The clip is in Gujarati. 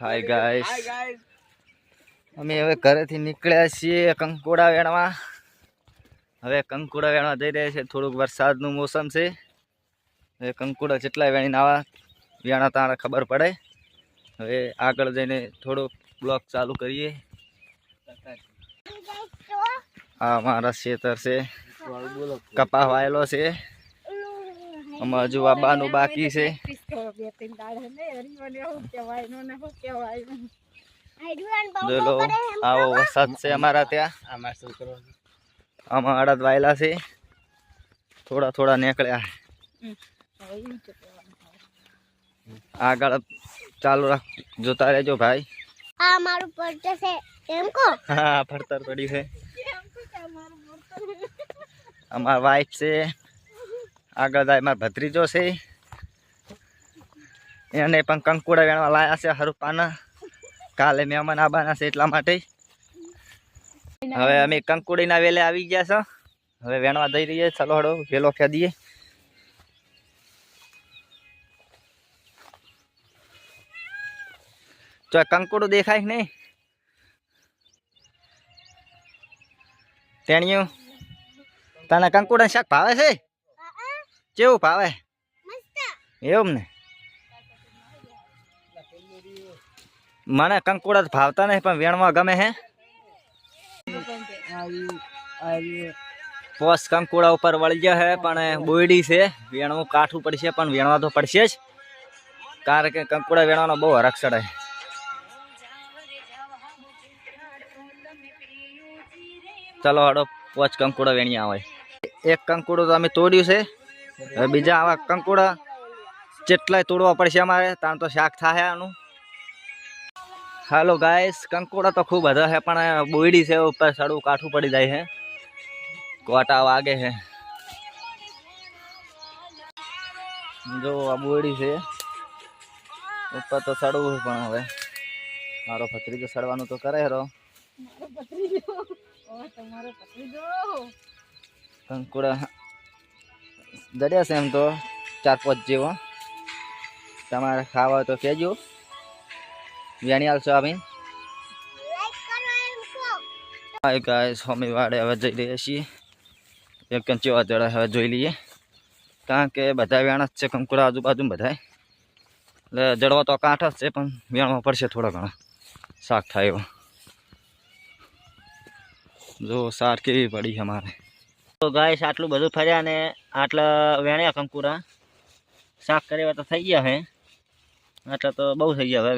હાય ગાઈસ, અમે હવે ઘરેથી નીકળ્યા છીએ કંકોડા વેણવા. હવે કંકોડા વેણવા જઈ રહ્યા છે. થોડુંક વરસાદનું મોસમ છે. હવે કંકોડા જેટલા વેણીને આવા વેણા તાણે ખબર પડે. હવે આગળ જઈને થોડોક બ્લોગ ચાલુ કરીએ. આ મારા ખેતર છે, કપા વાયેલો છે. આમાં હજુ આબાનું બાકી છે. જોલો આવો વરસાદ છે અમારા ત્યાં. આમાં અડદ વાયેલા છે, થોડા થોડા નીકળ્યા. આગળ ચાલુ રાખ, જોતા રહેજો ભાઈ. આ મારું પડતર છે એમ કો. હા, પડતર પડી છે. અમાર વાઈફ છે, આગળ જાય મારા ભત્રીજો છે. એને પણ કંકોડા વેણવા લાયા છે હરુપાના. કાલે મહેમાન આવવાના છે એટલા માટે. હવે અમે કંકોડીના વેલે આવી ગયા છો. હવે વેણવા જઈ રહીએ. ચલો હડો વેલો ખેદીએ. તો કંકોડું દેખાય નહીં તેણિયું. તને કંકોડા શાક ભાવે છે? કેવું ભાવે? એવું ને, મને કંકોડા ભાવતા નહીં પણ વેણવા ગમે હે. પોસ કંકોડા ઉપર વળી ગયા હે પણ બોયડી છે. વેણવું કાઠું પડશે પણ વેણવા તો પડશે જ, કારણ કે કંકોડા વેણવાનો બહુ હરખ ચડે. ચલો હડો પોચ કંકોડા વેણ્યા હોય. એક કંકોડું તો અમે તોડ્યું છે. હવે બીજા આવા કંકોડા જેટલાય તોડવા પડશે અમારે, તાણ તો શાક થાય આનું. હાલો ગાઈસ, કંકોડા તો ખૂબ બધા છે પણ બોયડી છે ઉપર સડવું કાઠું પડી જાય છે. કોટા વાગે છે. જો આ બોયડી છે ઉપર તો સડવું પણ હવે મારો ભત્રીજો સડવાનું તો કરે હેરો. કંકોડા જડ્યા છે એમ તો 4-5 જેવો. તમારે ખાવા હોય તો કહેજો, વેણી આલશો આવીને. હાય ગાઈસ, અમે વાડે હવે જઈ રહ્યા છીએ. એક ચેવા જડે હવે જોઈ લઈએ, કારણ કે બધા વેણા જ છે કંકોડા આજુબાજુ બધા. એટલે જડવા તો કાંઠ જ છે પણ વેણવા પડશે થોડા ઘણા શાક થાય એવો. જો સાર કેવી પડી અમારે. તો ગાઈસ, આટલું બધું ફર્યા ને આટલા વેણ્યા કંકોડા. શાક કર્યા તો થઈ ગયા હે, આટલા તો બહુ થઈ ગયા હવે.